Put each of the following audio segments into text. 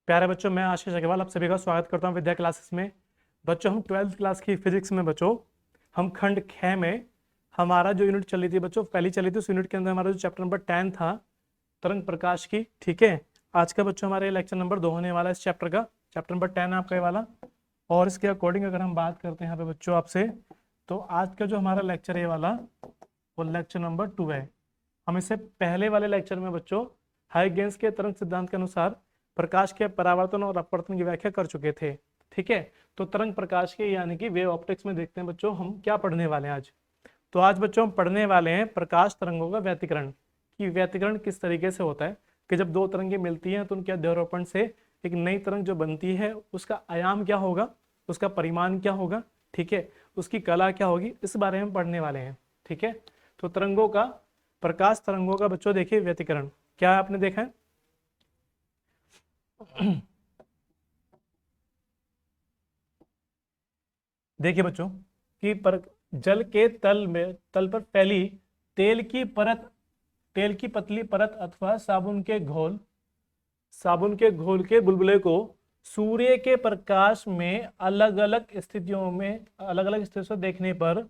प्यारे बच्चों, मैं आशीष अग्रवाल आप सभी का स्वागत करता हूं विद्या क्लासेस में। बच्चों, हम 12th क्लास की फिजिक्स में हम खंड ख में हमारा जो यूनिट चली थी बच्चों, पहली चली थी, उस यूनिट के अंदर हमारा जो चैप्टर नंबर 10 था तरंग प्रकाश की। ठीक है, आज का बच्चों हमारे लेक्चर नंबर 2 होने वाला है। इस चैप्टर का चैप्टर नंबर 10 है आपका ये वाला। और इसके अकॉर्डिंग अगर हम बात करते हैं यहाँ पे बच्चों आपसे, तो आज का जो हमारा लेक्चर ये वाला वो लेक्चर नंबर 2 है। हम इससे पहले वाले लेक्चर में बच्चों हाइगेंस के तरंग सिद्धांत के अनुसार प्रकाश के परावर्तन और अपवर्तन की व्याख्या कर चुके थे। ठीक है, तो तरंग प्रकाश के यानी कि वेव ऑप्टिक्स में देखते हैं बच्चों हम क्या पढ़ने वाले हैं आज। तो आज बच्चों हम पढ़ने वाले हैं प्रकाश तरंगों का व्यतिकरण, कि व्यतिकरण किस तरीके से होता है, कि जब दो तरंगें मिलती हैं तो उनके अध्यारोपण से एक नई तरंग जो बनती है उसका आयाम क्या होगा, उसका परिमाण क्या होगा, ठीक है, उसकी कला क्या होगी, इस बारे में पढ़ने वाले हैं। ठीक है, तो तरंगों का, प्रकाश तरंगों का बच्चों देखिए व्यतिकरण क्या है, आपने देखा है। देखिए बच्चों कि जल के तल पर फैली तेल की परत, तेल की पतली परत अथवा साबुन के घोल के बुलबुले को सूर्य के प्रकाश में अलग अलग स्थितियों से देखने पर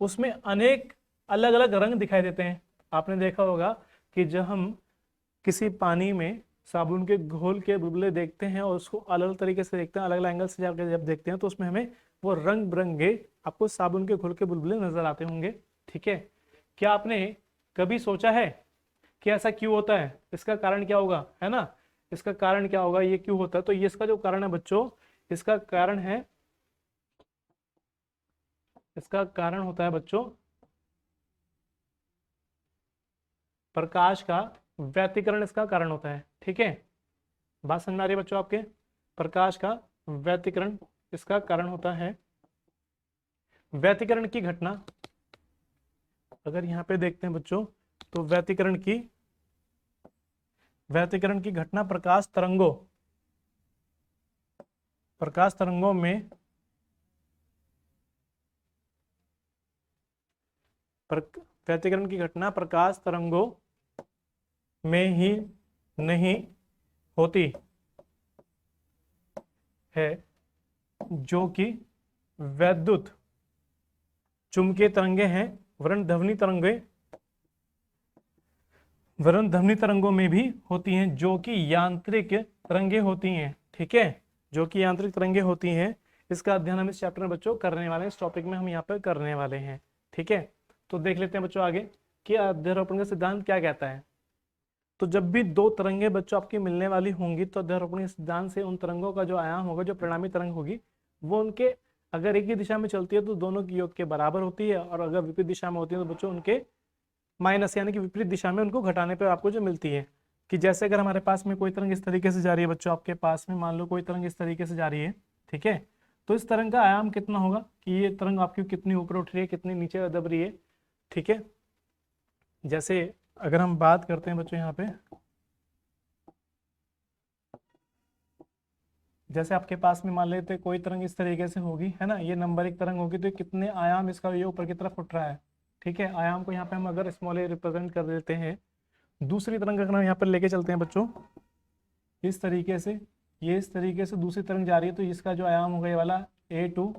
उसमें अनेक अलग अलग रंग दिखाई देते हैं। आपने देखा होगा कि जब हम किसी पानी में साबुन के घोल के बुलबुले देखते हैं और उसको अलग अलग तरीके से देखते हैं, अलग अलग एंगल से जब देखते हैं तो उसमें हमें वो रंग बिरंगे आपको साबुन के घोल के बुलबुले नजर आते होंगे। ठीक है, क्या आपने कभी सोचा है कि ऐसा क्यों होता है, इसका कारण क्या होगा, है ना, इसका कारण क्या होगा, ये क्यों होता है। तो ये इसका जो कारण है बच्चों, इसका कारण है, इसका कारण होता है बच्चों प्रकाश का व्यतिकरण, इसका कारण होता है। ठीक है, बात समझ में आ रही है बच्चों आपके, प्रकाश का व्यतिकरण इसका कारण होता है। व्यतिकरण की घटना अगर यहां पे देखते हैं बच्चों, तो व्यतिकरण की घटना प्रकाश तरंगों में व्यतिकरण की घटना प्रकाश तरंगों में ही नहीं होती है, जो कि वैद्युत चुंबकीय तरंगे हैं, वरन ध्वनि तरंगों में भी होती हैं, जो कि यांत्रिक तरंगे होती हैं। ठीक है, जो कि यांत्रिक तरंगे होती हैं, इसका अध्ययन हम इस चैप्टर में बच्चों करने वाले हैं, इस टॉपिक में हम यहाँ पर करने वाले हैं। ठीक है, तो देख लेते हैं बच्चों आगे कि अध्यारोपण का सिद्धांत क्या कहता है। तो जब भी दो तरंगे बच्चों आपकी मिलने वाली होंगी तो अध्यारोपण के सिद्धांत से उन तरंगों का जो आयाम होगा, जो परिणामी तरंग होगी, वो उनके अगर एक ही दिशा में चलती है तो दोनों की योग के बराबर होती है, और अगर विपरीत दिशा में होती है तो बच्चों उनके माइनस यानी कि विपरीत दिशा में उनको घटाने पर आपको जो मिलती है। कि जैसे अगर हमारे पास में कोई तरंग इस तरीके से जा रही है बच्चों, आपके पास में मान लो कोई तरंग इस तरीके से जा रही है, ठीक है, तो इस तरंग का आयाम कितना होगा, कि ये तरंग आपकी कितनी ऊपर उठ रही है, कितनी नीचे दब रही है। ठीक है, जैसे अगर हम बात करते हैं बच्चों यहाँ पे, जैसे आपके पास में मान लेते कोई तरंग इस तरीके से होगी, है ना, ये नंबर एक तरंग होगी, तो कितने आयाम इसका ये ऊपर की तरफ उठ रहा है। ठीक है, आयाम को यहाँ पे हम अगर स्मॉल ए रिप्रेजेंट कर देते हैं। दूसरी तरंग अगर हम यहाँ पर लेके चलते हैं बच्चों इस तरीके से, ये इस तरीके से दूसरी तरंग जा रही है, तो इसका जो आयाम होगा ये वाला A2,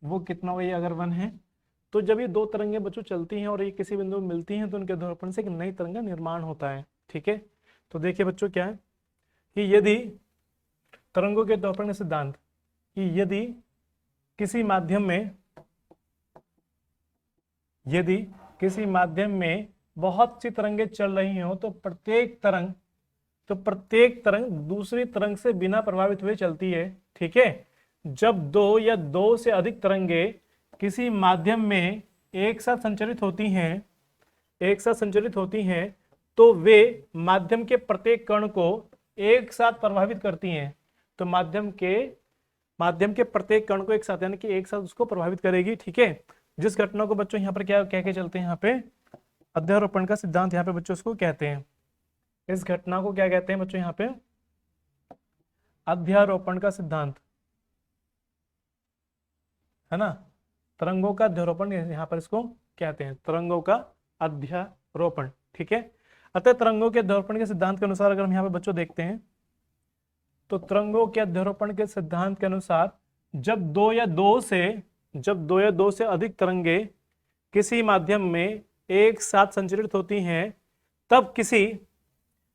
वो कितना होगा, ये अगर 1 है, तो जब ये दो तरंगें बच्चों चलती हैं और ये किसी बिंदु में मिलती हैं तो उनके अध्यारोपण से एक नई तरंग का निर्माण होता है। ठीक है, तो देखिए बच्चों क्या है कि यदि तरंगों के अध्यारोपण सिद्धांत, कि यदि किसी माध्यम में बहुत सी तरंगें चल रही हो तो प्रत्येक तरंग दूसरी तरंग से बिना प्रभावित हुए चलती है। ठीक है, जब दो या दो से अधिक तरंगें किसी माध्यम में एक साथ संचरित होती हैं तो वे माध्यम के प्रत्येक कण को एक साथ प्रभावित करती हैं। तो माध्यम के प्रत्येक कण को एक साथ यानी कि एक साथ उसको प्रभावित करेगी। ठीक है, जिस घटना को बच्चों यहाँ पर क्या कह के चलते हैं, यहाँ पे अध्यारोपण का सिद्धांत यहाँ पे बच्चों उसको कहते हैं। इस घटना को क्या कहते हैं बच्चों, यहाँ पे अध्यारोपण का सिद्धांत, है ना, तरंगों का अध्यारोपण यहाँ पर इसको कहते हैं, तरंगों का अध्यारोपण। ठीक है, अतः तरंगों के अध्यारोपण के सिद्धांत के अनुसार अगर हम यहाँ पे बच्चों देखते हैं तो तरंगों के अध्यारोपण के सिद्धांत के अनुसार जब दो या दो से अधिक तरंगे किसी माध्यम में एक साथ संचरित होती हैं तब किसी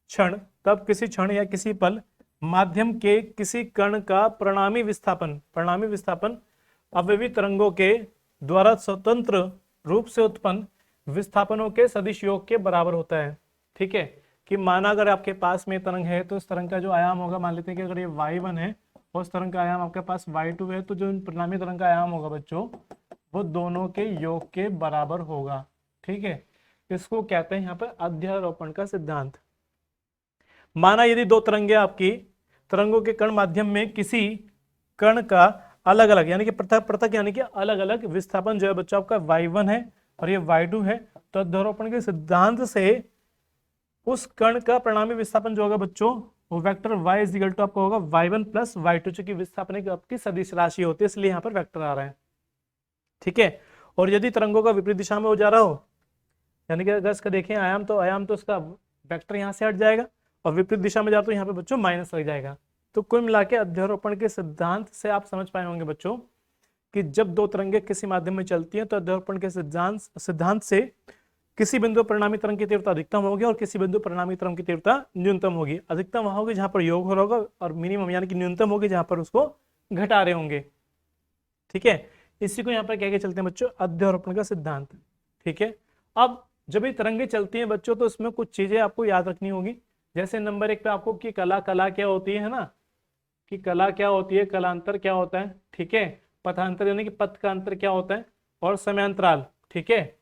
क्षण या किसी पल माध्यम के किसी कण का परिणामी विस्थापन अवयवी तरंगों के द्वारा स्वतंत्र रूप से उत्पन्न विस्थापनों के सदिश योग के बराबर होता है। ठीक है, कि माना अगर आपके पास में तरंग है तो इस तरंग का जो आयाम होगा, मान लेते हैं कि अगर ये y1 है और उस तरंग का आयाम आपके पास y2 है, तो जो परिणामी तरंग का आयाम होगा बच्चों वो दोनों के योग के बराबर होगा। ठीक है, इसको कहते हैं यहाँ पर अध्यारोपण का सिद्धांत। माना यदि दो तरंगे आपकी तरंगों के कण माध्यम में किसी कण का अलग अलग यानी कि पृथक यानी कि अलग अलग विस्थापन जो है बच्चों आपका y1 है और ये y2 है, तो अध्यारोपण के सिद्धांत से उस कण का परिणामी विस्थापन जो होगा बच्चों वो vector y is equal to आपका होगा y1 प्लस y2, चूंकि विस्थापन एक आपकी सदिश राशि होती है इसलिए यहाँ पर वेक्टर आ रहा है। ठीक है, और यदि तरंगों का विपरीत दिशा में हो जा रहा हो, यानी कि अगर इसका देखें आयाम तो इसका वेक्टर यहाँ से हट जाएगा और विपरीत दिशा में जा तो यहाँ पे बच्चों माइनस लग जाएगा। तो कुल मिला के अध्यारोपण के सिद्धांत से आप समझ पाए होंगे बच्चों कि जब दो तरंगे किसी माध्यम में चलती हैं तो अध्यारोपण के सिद्धांत से किसी बिंदु परिणामी तरंग की तीव्रता अधिकतम होगी और किसी बिंदु परिणामी तरंग की तीव्रता न्यूनतम होगी। अधिकतम वहां होगी जहां पर योग हो रहा होगा और मिनिमम यानी कि न्यूनतम होगी जहां पर उसको घटा रहे होंगे। ठीक है, इसी को यहाँ पर कह के चलते हैं बच्चों अध्यारोपण का सिद्धांत। ठीक है, अब जब ये तरंगे चलती हैं बच्चों तो इसमें कुछ चीजें आपको याद रखनी होगी। जैसे नंबर 1 पे आपको कि कला क्या होती है ना, कि कला क्या होती है, कलांतर क्या होता है। ठीक है, पथांतर यानी कि पथ का अंतर क्या होता है और समयांतराल। ठीक है,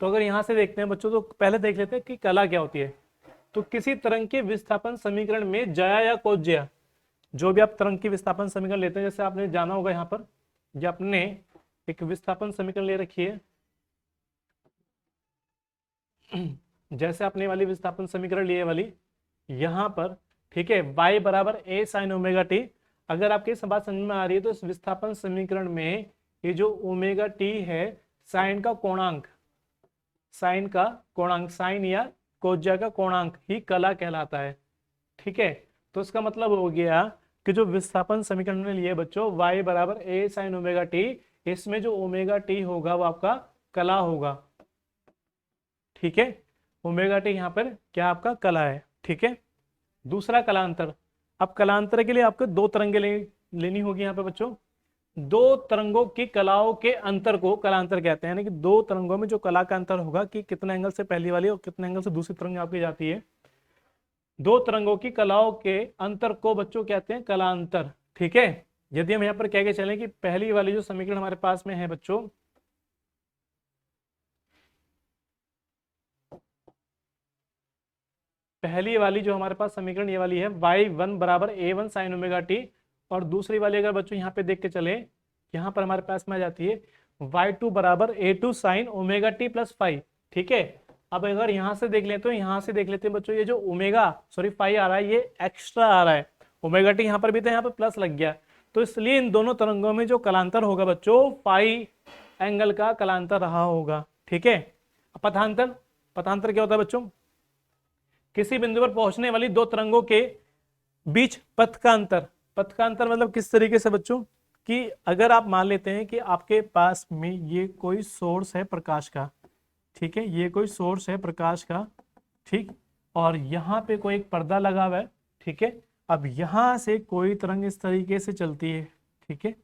तो अगर यहां से देखते हैं बच्चों तो पहले देख लेते हैं कि कला क्या होती है। तो किसी तरंग के विस्थापन समीकरण में जया या कोज्या, जो भी आप तरंग की विस्थापन समीकरण लेते हैं, जैसे आपने जाना होगा यहाँ पर ये आपने एक विस्थापन समीकरण ले रखी है, जैसे आपने वाली विस्थापन समीकरण लिए वाली यहां पर। ठीक है, y बराबर a sin ओमेगा टी। अगर आपकी इस बात समझ में आ रही है तो इस विस्थापन समीकरण में ये जो ओमेगा टी है साइन का कोणांक साइन या कोज्या का कोणांक ही कला कहलाता है। ठीक है, तो इसका मतलब हो गया कि जो विस्थापन समीकरण में लिए बच्चों y बराबर a sin ओमेगा टी, इसमें जो ओमेगा टी होगा वो आपका कला होगा। ठीक है, ओमेगा टी यहाँ पर क्या आपका कला है। ठीक है, दूसरा कलांतर। अब कलांतर के लिए आपको दो तरंगे लेनी होगी यहाँ पे बच्चों। दो तरंगों की कलाओं के अंतर को कलांतर कहते हैं, यानी कि दो तरंगों में जो कला का अंतर होगा कि कितने एंगल से पहली वाली और कितने एंगल से दूसरी तरंग आपकी जाती है, दो तरंगों की कलाओं के अंतर को बच्चों कहते हैं कलांतर। ठीक है, यदि हम यहाँ पर कह के चलें कि पहली वाली जो समीकरण हमारे पास में है बच्चों, पहली वाली जो हमारे पास समीकरण ये वाली है y1 बराबर a1 sin ओमेगा टी, और दूसरी वाली अगर बच्चों यहाँ पे देख के चले यहाँ पर हमारे पास में आ जाती है y2 बराबर a2 sin omega t plus five. ठीक है, अब अगर यहाँ से देख लेते तो यहाँ से देख लेते हैं बच्चों, ये जो फाई आ रहा है ये एक्स्ट्रा आ रहा है, ओमेगा टी यहाँ पर भी था, यहाँ पर प्लस लग गया, तो इसलिए इन दोनों तरंगों में जो कलांतर होगा बच्चों फाई एंगल का कलांतर रहा होगा। ठीक है, पथांतर क्या होता है बच्चों, किसी बिंदु पर पहुंचने वाली दो तरंगों के बीच पथ का अंतर मतलब किस तरीके से बच्चों, कि अगर आप मान लेते हैं कि आपके पास में ये कोई सोर्स है प्रकाश का। ठीक है, ये कोई सोर्स है प्रकाश का। ठीक, और यहाँ पे कोई एक पर्दा लगा हुआ है। ठीक है, अब यहाँ से कोई तरंग इस तरीके से चलती है। ठीक है,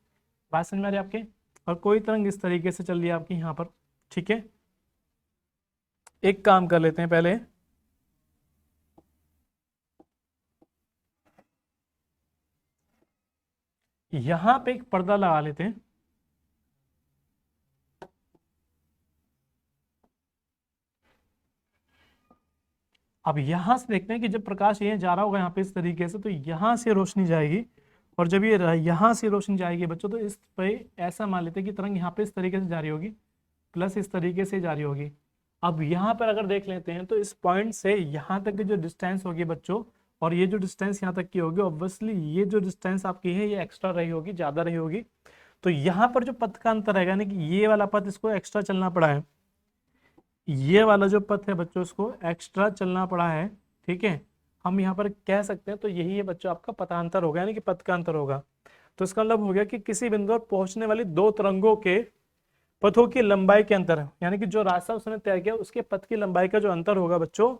बात समझ में आ रही है आपके, और कोई तरंग इस तरीके से चल रही है आपकी यहाँ पर। ठीक है, एक काम कर लेते हैं, पहले यहां पे एक पर्दा लगा लेते हैं। अब यहां से देखते हैं कि जब प्रकाश ये जा रहा होगा यहाँ पे इस तरीके से, तो यहां से रोशनी जाएगी, और जब ये यहां से रोशनी जाएगी बच्चों तो इस पे ऐसा मान लेते हैं कि तरंग यहाँ पे इस तरीके से जा रही होगी, प्लस इस तरीके से जा रही होगी। अब यहाँ पर अगर देख लेते हैं तो इस पॉइंट से यहाँ तक की जो डिस्टेंस होगी बच्चों, और ये जो डिस्टेंस यहाँ तक की होगी, ऑब्वियसली ये जो डिस्टेंस आपकी है ये एक्स्ट्रा रही होगी, ज्यादा रही होगी। तो यहाँ पर जो पथ का अंतर रहेगा, यानी कि ये वाला पथ इसको एक्स्ट्रा चलना पड़ा है, ये वाला जो पथ है बच्चों इसको एक्स्ट्रा चलना पड़ा है। ठीक है, हम यहाँ पर कह सकते हैं, तो यही है बच्चों आपका पथांतर होगा, यानी कि पथ का अंतर होगा। तो इसका मतलब हो गया कि किसी बिंदु पर पहुंचने वाली दो तरंगों के पथों की लंबाई के अंतर, यानी कि जो रास्ता उसने तय किया उसके पथ की लंबाई का जो अंतर होगा बच्चों,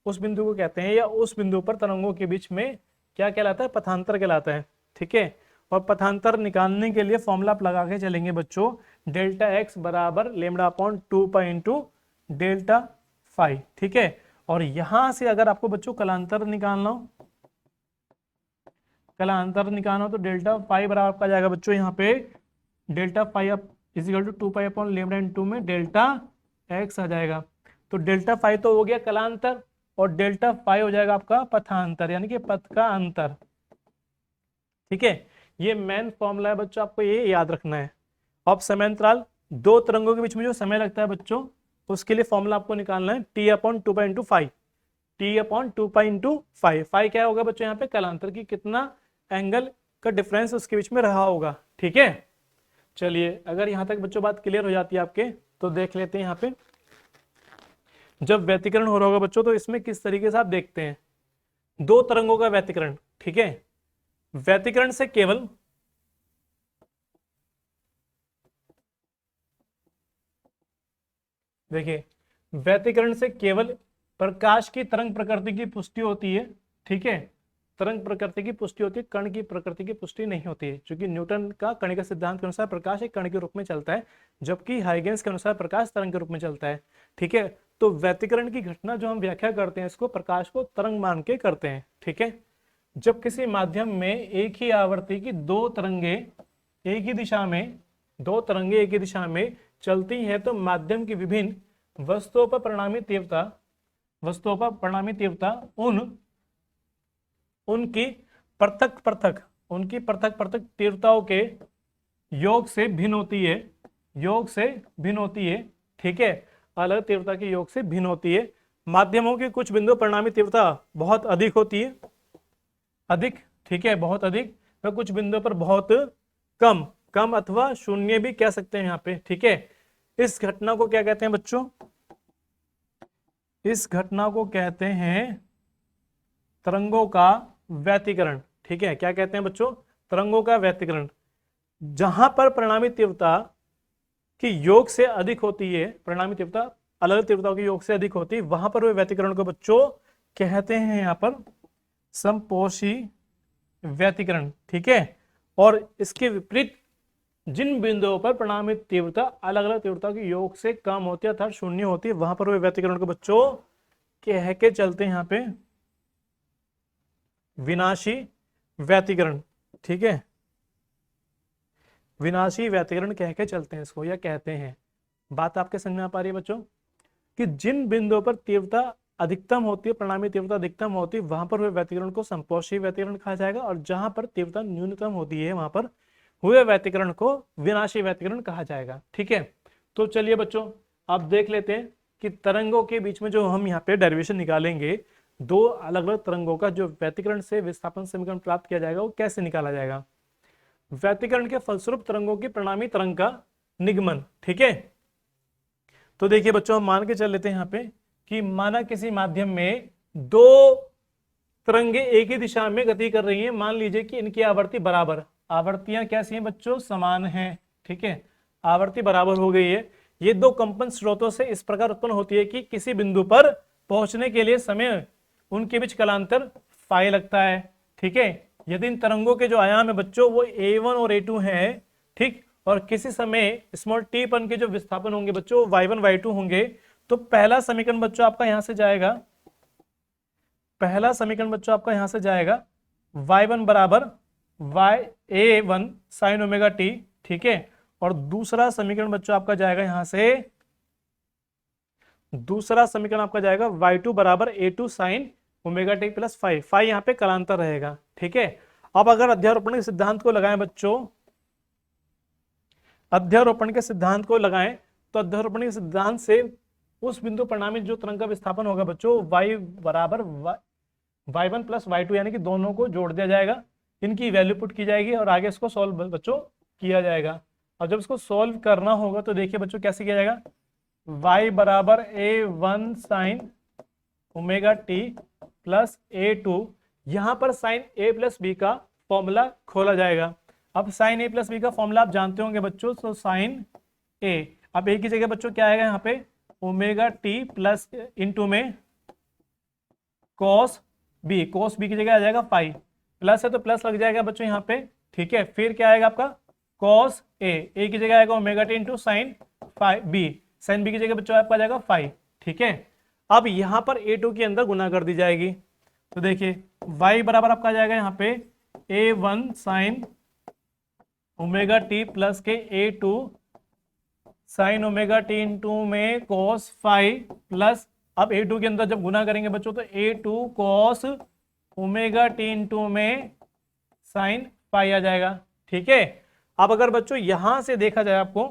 उस बिंदु को कहते हैं, या उस बिंदु पर तरंगों के बीच में क्या कहलाता है, पथांतर कहलाता है। ठीक है, और पथांतर निकालने के लिए फॉर्मूला आप लगा के चलेंगे बच्चों, डेल्टा एक्स बराबर lambda upon 2 pi into delta phi. ठीक है, और यहां से अगर आपको बच्चों कलांतर निकालना हो, तो डेल्टा फाई बराबर आपका जाएगा बच्चों यहाँ पे delta phi is equal to 2 pi upon lambda into में डेल्टा एक्स आ जाएगा। तो डेल्टा फाई तो हो गया कलांतर, और डेल्टा फाई हो जाएगा आपका पथांतर, यानी कि पथ का अंतर। ठीक है, ये मेन फॉर्मूला है बच्चों, आपको ये याद रखना है। अब समयांतराल दो तरंगों के बीच में जो समय लगता है बच्चों, उसके लिए फॉर्मूला आपको निकालना है T upon 2 pi into five. T upon 2 pi into five, five क्या होगा बच्चों यहाँ पे, कलांतर की कितना एंगल का डिफरेंस उसके बीच में रहा होगा। ठीक है, चलिए अगर यहाँ तक बच्चों बात क्लियर हो जाती है आपके, तो देख लेते हैं यहाँ पे जब व्यतिकरण हो रहा होगा बच्चों, तो इसमें किस तरीके से आप देखते हैं दो तरंगों का व्यतिकरण। ठीक है, व्यतिकरण से केवल देखिए, व्यतिकरण से केवल प्रकाश की तरंग प्रकृति की पुष्टि होती है। ठीक है, तरंग प्रकृति की पुष्टि होती है, कण की प्रकृति की पुष्टि नहीं होती है, क्योंकि न्यूटन का कणिका सिद्धांत के अनुसार प्रकाश एक कण के रूप में चलता है, जबकि हाइगेंस के अनुसार प्रकाश तरंग के रूप में चलता है। ठीक है, तो व्यतिकरण की घटना जो हम व्याख्या करते हैं, इसको प्रकाश को तरंग मान के करते हैं। ठीक है, जब किसी माध्यम में एक ही आवर्ती की दो तरंगे एक ही दिशा में चलती हैं, तो माध्यम की विभिन्न वस्तुओं पर परिणामी तीव्रता उनकी पृथक पृथक तीव्रताओं के योग से भिन्न होती है। ठीक है, अलग तीव्रता के योग से भिन्न होती है। माध्यमों के कुछ बिंदु परिणामी तीव्रता बहुत अधिक होती है, ठीक है, बहुत अधिक, तो कुछ बिंदुओं पर बहुत कम अथवा शून्य भी कह सकते हैं यहाँ पे। ठीक है, इस घटना को क्या कहते हैं बच्चों, इस घटना को कहते हैं तरंगों का व्यतिकरण। ठीक है, क्या कहते हैं बच्चों, तरंगों का व्यतिकरण। जहां पर परिणामी तीव्रता की योग से अधिक होती है, परिणामी तीव्रता अलग तीव्रताओं के योग से अधिक होती है, वहां पर वे व्यतिकरण को बच्चों कहते हैं यहाँ पर समपोषी व्यतिकरण। ठीक है, और इसके विपरीत जिन बिंदुओं पर परिणामी तीव्रता अलग अलग तीव्रता के योग से कम होती है अर्थात शून्य होती है, वहां पर वे व्यतिकरण को बच्चों कह के चलते हैं यहाँ पे विनाशी व्यतिकरण। ठीक है, विनाशी व्यतिकरण कह के चलते हैं इसको, या कहते हैं। बात आपके समझ में आ पा रही है बच्चों, कि जिन बिंदुओं पर तीव्रता अधिकतम होती है, परिणामी तीव्रता अधिकतम होती है, वहां पर हुए व्यतिकरण को समपोषी व्यतिकरण कहा जाएगा, और जहां पर तीव्रता न्यूनतम होती है, वहां पर हुए व्यतिकरण को विनाशी व्यतिकरण कहा जाएगा। ठीक है, तो चलिए बच्चों आप देख लेते हैं कि तरंगों के बीच में जो हम यहाँ पे डेरिवेशन निकालेंगे, दो अलग अलग तरंगों का जो व्यतिकरण से विस्थापन समीकरण प्राप्त किया जाएगा, वो कैसे निकाला जाएगा। व्यतिकरण के फलस्वरूप तरंगों की परिणामी तरंग का निगमन। ठीक है, तो देखिए बच्चों हम मान के चल लेते हैं यहाँ पे कि माना किसी माध्यम में दो तरंगे एक ही दिशा में गति कर रही हैं, मान लीजिए कि इनकी आवृत्ति बराबर, आवृत्तियां कैसी हैं बच्चों, समान हैं। ठीक है, आवृत्ति बराबर हो गई है। ये दो कंपन स्रोतों से इस प्रकार उत्पन्न होती है कि किसी बिंदु पर पहुंचने के लिए समय उनके बीच कालांतर फाई लगता है। ठीक है, यदि इन तरंगों के जो आयाम है बच्चों वो a1 और a2 है, ठीक, और किसी समय स्मॉल t पर के जो विस्थापन होंगे बच्चों y1 y2 होंगे, तो पहला समीकरण बच्चों आपका यहां से जाएगा, y1 बराबर a1 साइन ओमेगा t। ठीक है, और दूसरा समीकरण बच्चों आपका जाएगा यहां से, y2 बराबर a2 sign omega t plus five, five यहाँ पे कालांतर रहेगा। ठीक है, अब अगर अध्यारोपण के सिद्धांत को लगाएं बच्चों, अध्यारोपण के सिद्धांत को लगाएं, तो अध्यारोपण के सिद्धांत से उस बिंदु परिणामी जो तरंग का विस्थापन होगा बच्चों, y बराबर y1 प्लस y2, यानी कि दोनों को जोड़ दिया जाएगा, इनकी वैल्यू पुट की जाएगी और आगे इसको सॉल्व बच्चों किया जाएगा। और जब इसको सॉल्व करना होगा तो देखिए बच्चों कैसे किया जाएगा, y बराबर a1 sign omega t plus A2, यहाँ पर साइन A प्लस बी का फॉर्मूला खोला जाएगा। अब साइन A प्लस बी का फॉर्मूला आप जानते होंगे बच्चों, तो साइन A, अब A की जगह बच्चों क्या आएगा यहाँ पे ओमेगा टी प्लस इंटू में कॉस बी, कॉस बी की जगह आ जाएगा फाइव, प्लस है तो प्लस लग जाएगा बच्चों यहाँ पे, ठीक है। फिर क्या आएगा आपका कॉस ए की जगह आएगा omega t into sine phi b, sine b की जगह बच्चों आपका आ जाएगा फाइव, ठीक है। अब यहाँ पर A2 के अंदर गुना कर दी जाएगी, तो देखिए y बराबर आपका आ जाएगा यहाँ पे A1 sign omega t plus के A2 sign omega t into में कॉस फाइव प्लस, अब A2 के अंदर जब गुना करेंगे बच्चों तो A2 cos omega t into में साइन फाइव आ जाएगा, ठीक है। अब अगर बच्चों यहां से देखा जाए, आपको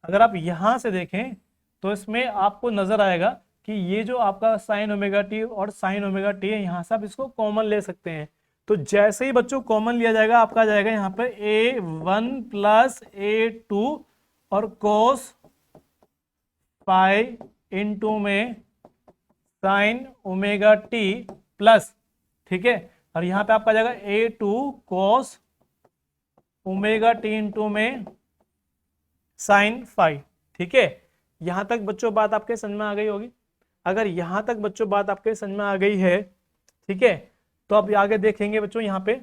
अगर आप यहां से देखें तो इसमें आपको नजर आएगा कि ये जो आपका साइन ओमेगा टी और साइन ओमेगा टी है, यहां से आप इसको कॉमन ले सकते हैं। तो जैसे ही बच्चों कॉमन लिया जाएगा आपका आ जाएगा यहाँ पे A1 प्लस A2 और कोस फाइव इंटू में साइन ओमेगा टी प्लस, ठीक है, और यहां पे आपका आ जाएगा A2 कोस ओमेगा टी इंटू में साइन फाइव, ठीक है। यहां तक बच्चों बात आपके समझ में आ गई होगी। अगर यहां तक बच्चों बात आपके समझ में आ गई है, ठीक है, तो अब आगे देखेंगे बच्चों यहां पे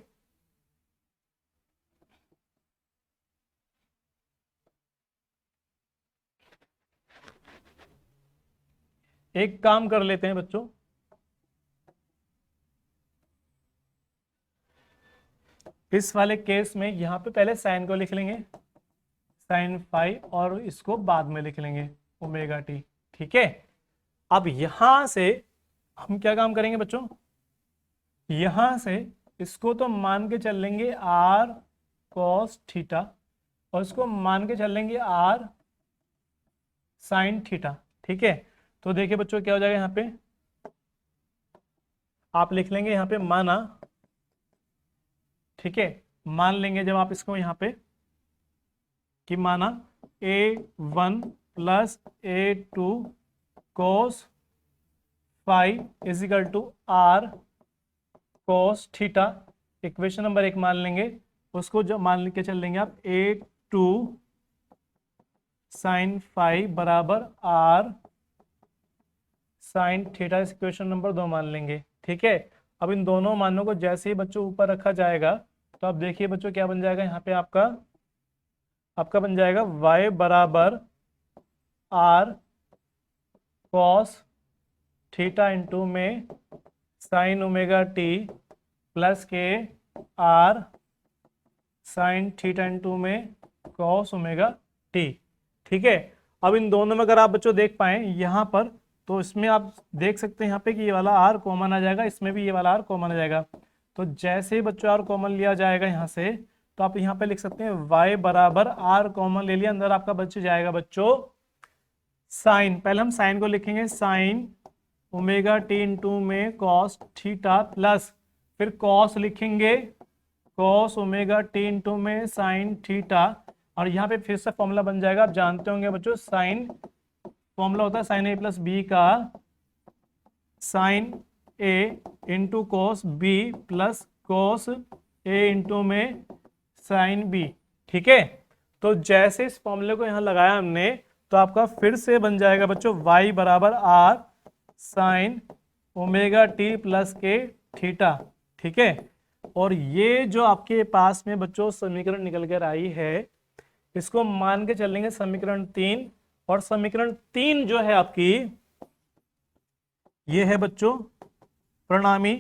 एक काम कर लेते हैं बच्चों, इस वाले केस में यहां पे पहले साइन को लिख लेंगे साइन फाइव और इसको बाद में लिख लेंगे ओमेगा टी, ठीक है। अब यहां से हम क्या काम करेंगे बच्चों, यहां से इसको तो मान के चल लेंगे आर कॉस थीटा और इसको मान के चल लेंगे आर साइन थीटा, ठीक है। तो देखिए बच्चों क्या हो जाएगा, यहाँ पे आप लिख लेंगे यहाँ पे माना, ठीक है, मान लेंगे जब आप इसको यहाँ पे कि माना A1 plus A2 cos phi is equal to R cos theta, equation number एक मान लेंगे, उसको जब मान के चल लेंगे आप A2 साइन फाइव बराबर R sine theta, equation number दो मान लेंगे, ठीक है। अब इन दोनों मानों को जैसे ही बच्चों ऊपर रखा जाएगा तो अब देखिए बच्चों क्या बन जाएगा, यहाँ पे आपका बन जाएगा y बराबर आर कॉस थीटा इंटू में साइन ओमेगा टी प्लस के आर साइन थीटा इंटू में कॉस ओमेगा टी, ठीक है। अब इन दोनों में अगर आप बच्चों देख पाए यहाँ पर, तो इसमें आप देख सकते हैं यहाँ पे कि ये वाला आर कॉमन आ जाएगा, इसमें भी ये वाला आर कॉमन आ जाएगा। तो जैसे ही बच्चों आर कॉमन लिया जाएगा यहाँ से, तो आप यहाँ पे लिख सकते हैं y बराबर आर कॉमन ले लिया, अंदर आपका बच जाएगा बच्चों साइन, पहले हम साइन को लिखेंगे साइन ओमेगा टी इंटू में कॉस थीटा प्लस फिर कॉस लिखेंगे कॉस ओमेगा टी इंटू में साइन थीटा, और यहाँ पे फिर से फॉर्मूला बन जाएगा, आप जानते होंगे बच्चों साइन फॉर्मूला होता है साइन ए प्लस बी का sine A into cos B plus cos A into में साइन बी, ठीक है। तो जैसे इस फॉर्मूले को यहाँ लगाया हमने, तो आपका फिर से बन जाएगा बच्चों y बराबर R sine omega t plus के थीटा, ठीक है। और ये जो आपके पास में बच्चों समीकरण निकल कर आई है, इसको मान के चलेंगे समीकरण 3, और समीकरण 3 जो है आपकी ये है बच्चों परिणामी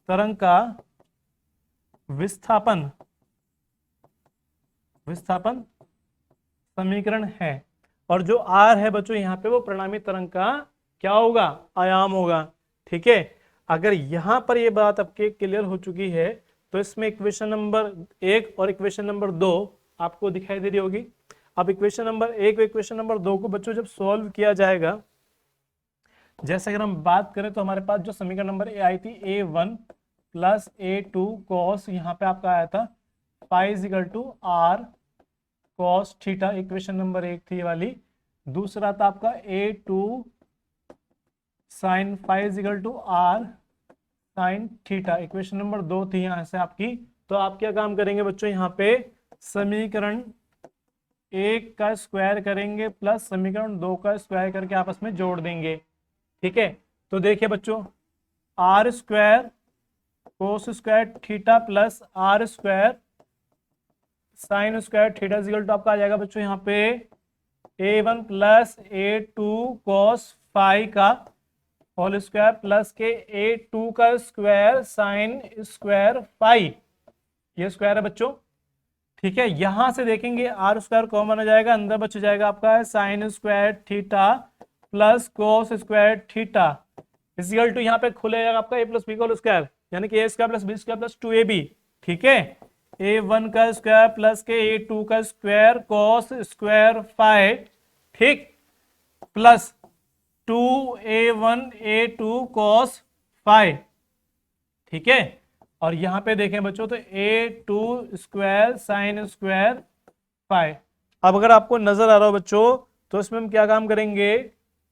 तरंग का विस्थापन समीकरण है, और जो आर है बच्चों यहाँ पे वो परिणामी तरंग का क्या होगा, आयाम होगा, ठीक है। अगर यहां पर ये बात आपके क्लियर हो चुकी है, तो इसमें इक्वेशन नंबर 1 और इक्वेशन नंबर 2 आपको दिखाई दे रही होगी। अब इक्वेशन नंबर 1 और इक्वेशन नंबर 2 को बच्चों जब सॉल्व किया जाएगा, जैसे अगर हम बात करें तो हमारे पास जो समीकरण नंबर ए आई थी A1 प्लस A2 कॉस, यहाँ पे आपका आया था phi is equal to R cos theta, equation number 1 थी ये वाली। दूसरा था आपका A2 sine phi is equal to R sine theta. Equation number 2 थी यहाँ से आपकी। तो आप क्या काम करेंगे बच्चों, यहाँ पे समीकरण 1 का स्क्वायर करेंगे प्लस समीकरण 2 का स्क्वायर करके आपस में जोड़ देंगे। ठीक है, तो देखिए बच्चों, R square cos square theta plus R square sine square theta is equal to आपका आ जाएगा बच्चों यहाँ पे a1 plus a2 cos phi का होल स्क्वायर प्लस के a2 का स्क्वायर साइन स्क्वायर फाई, ये स्क्वायर है बच्चों। ठीक है, यहां से देखेंगे आर स्क्वायर कॉमन आ जाएगा, अंदर बच जाएगा आपका sine square theta plus cos square theta is equal to यहाँ पे खुले जाएगा आपका a प्लस बी का होल स्क्वायर, यानी कि a square plus b square plus 2ab। ठीक है, a1 का स्क्वायर प्लस के a2 का स्क्वायर कॉस स्क्वायर फाई, ठीक, plus 2a1 a2 cos phi. ठीक है, और यहां पे देखें बच्चों तो a2 square sine square phi. अब अगर आपको नजर आ रहा हो बच्चों तो इसमें हम क्या काम करेंगे,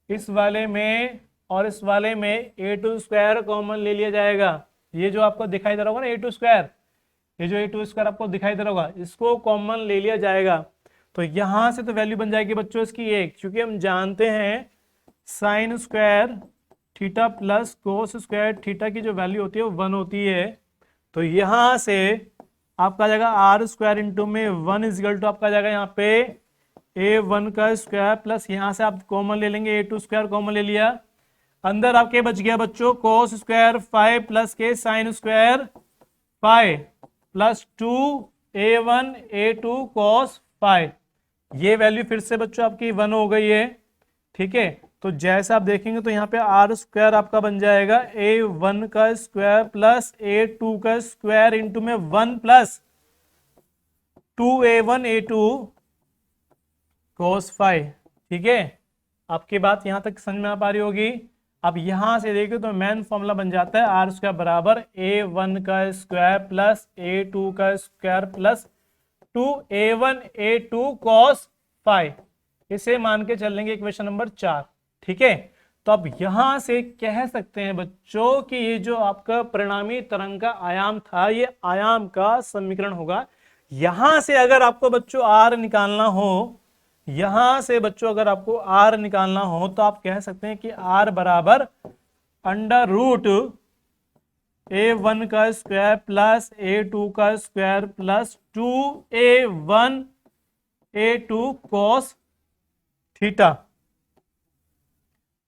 इस वाले में और इस वाले में a2 स्क्वायर कॉमन ले लिया जाएगा। ये जो आपको दिखाई दे रहा होगा ना a2 स्क्वायर, ये जो a2 स्क्वायर आपको दिखाई दे रहा होगा इसको कॉमन ले लिया जाएगा। तो यहां से तो वैल्यू बन जाएगी बच्चों इसकी 1, क्योंकि हम जानते हैं sign square theta plus cos square theta की जो वैल्यू होती है वो 1 होती है। तो यहां से आपका जाएगा आर स्क्वायर इंटू में 1 इजिकल टू आपका जाएगा यहाँ पे a1 का स्क्वायर प्लस यहाँ से आप कॉमन ले लेंगे a2 स्क्वायर कॉमन ले लिया, अंदर आपके बच गया बच्चों कोस स्क्वायर फाई प्लस के sine square phi plus 2a1 a2 cos phi. ये वैल्यू फिर से बच्चों आपकी 1 हो गई है। ठीक है, तो जैसा आप देखेंगे तो यहाँ पे आर स्क्वायर आपका बन जाएगा a1 का स्क्वायर प्लस a2 का स्क्वायर इंटू में 1 plus 2a1 a2 cos phi. ठीक है, आपकी बात यहां तक समझ में आ पा रही होगी। अब यहां से देखिए तो मेन फॉर्मूला बन जाता है आर स्क्वायर बराबर a1 का स्क्वायर प्लस a2 का square plus 2a1 a2 cos phi. इसे मान के चल लेंगे इक्वेशन नंबर 4। ठीक है, तो अब यहां से कह सकते हैं बच्चों कि ये जो आपका परिणामी तरंग का आयाम था ये आयाम का समीकरण होगा। यहां से अगर आपको बच्चों आर निकालना हो, यहां से बच्चों अगर आपको आर निकालना हो तो आप कह सकते हैं कि आर बराबर अंडर रूट a1 का स्क्वायर प्लस a2 का square plus 2a1 a2 cos theta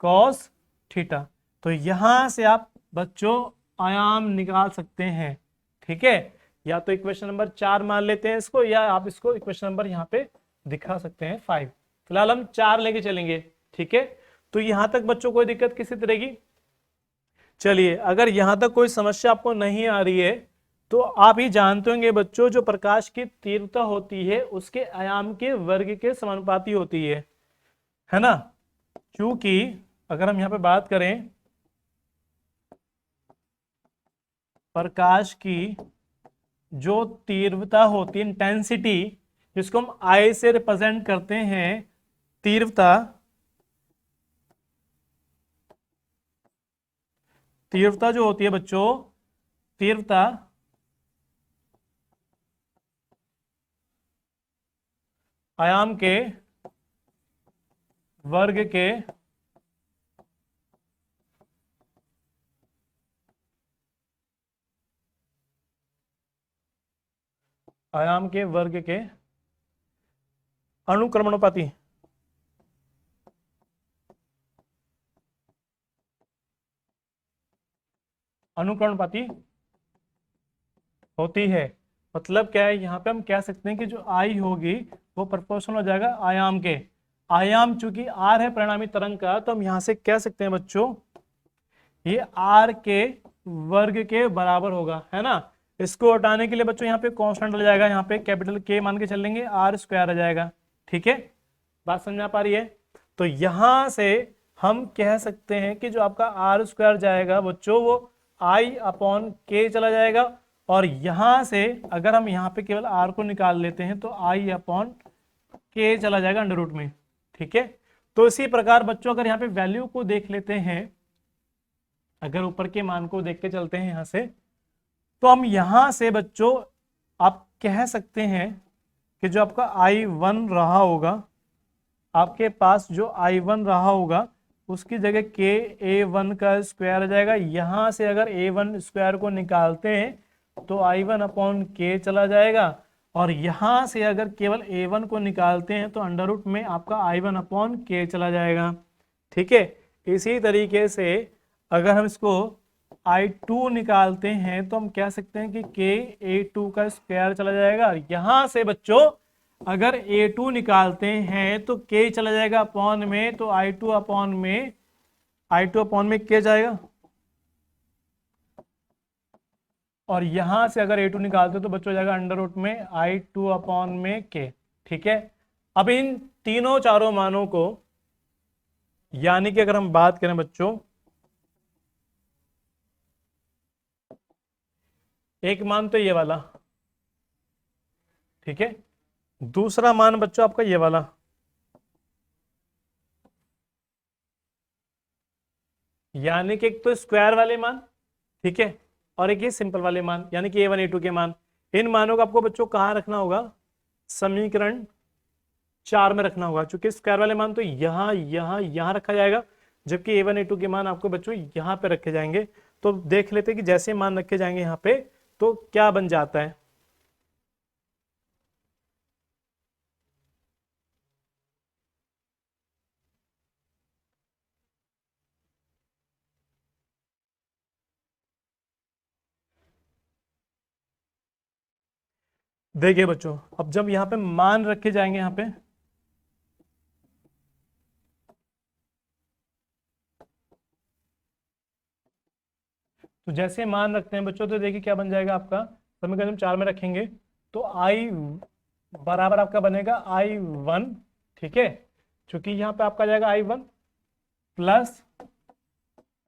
cos theta. तो यहां से आप बच्चों आयाम निकाल सकते हैं। ठीक है, या तो इक्वेशन नंबर 4 मान लेते हैं इसको, या आप इसको इक्वेशन नंबर यहां पे दिखा सकते हैं 5। फिलहाल हम 4 लेके चलेंगे। ठीक है, तो यहां तक बच्चों कोई दिक्कत किसी तरह की? चलिए, अगर यहां तक कोई समस्या आपको नहीं आ रही है तो आप ही जानते होंगे बच्चों जो प्रकाश की तीव्रता होती है उसके आयाम के वर्ग के समानुपाती होती है ना। क्योंकि अगर हम यहां पे बात करें प्रकाश की जो तीव्रता होती है इंटेंसिटी, जिसको हम आई से रिप्रेजेंट करते हैं तीव्रता, तीव्रता जो होती है बच्चों, तीव्रता आयाम के वर्ग के आयाम के वर्ग के अनुक्रमणोपाती अनुक्रमणपाती होती है। मतलब क्या है, यहाँ पे हम कह सकते हैं कि जो आई होगी वो प्रोपोर्शनल हो जाएगा आयाम के। आयाम चूंकि आर है परिणामी तरंग का, तो हम यहाँ से कह सकते हैं बच्चों ये आर के वर्ग के बराबर होगा, है ना। इसको हटाने के लिए बच्चों यहाँ पे कांस्टेंट आ जाएगा, यहाँ पे कैपिटल के मान के चलेंगे, आर स्क्वायर आ जाएगा। ठीक है, बात समझ में आ पा रही है? तो यहां से हम कह सकते हैं कि जो आपका आर स्क्वायर जाएगा बच्चों वो आई अपॉन के चला जाएगा, और यहां से अगर हम यहाँ पे केवल आर को निकाल लेते हैं तो आई अपॉन के चला जाएगा अंडर रूट में। ठीक है, तो इसी प्रकार बच्चों अगर यहाँ पे वैल्यू को देख लेते हैं अगर ऊपर के मान को देख के चलते हैं यहां से, तो हम यहां से बच्चों आप कह सकते हैं कि जो आपका I1 रहा होगा, आपके पास जो I1 रहा होगा उसकी जगह के A1 का स्क्वायर आ जाएगा। यहां से अगर A1 स्क्वायर को निकालते हैं तो I1 अपॉन के चला जाएगा, और यहां से अगर केवल A1 को निकालते हैं तो अंडर रूट में आपका I1 अपॉन के चला जाएगा। ठीक है, इसी तरीके से अगर हम इसको I2 निकालते हैं तो हम कह सकते हैं कि के A2 का स्क्वायर चला जाएगा। यहां से बच्चों अगर A2 निकालते हैं तो k चला जाएगा अपॉन में, तो I2 अपॉन में k जाएगा, और यहां से अगर A2 निकालते तो बच्चों जाएगा अंडर रूट में I2 अपॉन में k। ठीक है, अब इन तीनों चारों मानों को, यानी कि अगर हम बात करें बच्चों, एक मान तो ये वाला, ठीक है, दूसरा मान बच्चों आपका ये वाला, यानी कि एक तो स्क्वायर वाले मान, ठीक है, और एक ये सिंपल वाले मान, यानी कि A1 A2 के मान। इन मानों को आपको बच्चों कहाँ रखना होगा? समीकरण 4 में रखना होगा, क्योंकि स्क्वायर वाले मान तो यहाँ रखा जाएगा, जबकि A1 A2 के मान आपको बच्चों यहाँ पे रखे जाएंगे। तो देख लेते हैं कि जैसे मान रखे जाएंगे यहाँ पे तो क्या बन जाता है। देखिए बच्चों, अब जब यहाँ पे मान रखे जाएंगे यहाँ पे, तो जैसे मान रखते हैं बच्चों तो देखिए क्या बन जाएगा आपका, समीकरण 4 में रखेंगे तो I बराबर आपका बनेगा I1, ठीक है, क्योंकि यहाँ पे आपका जाएगा I1 प्लस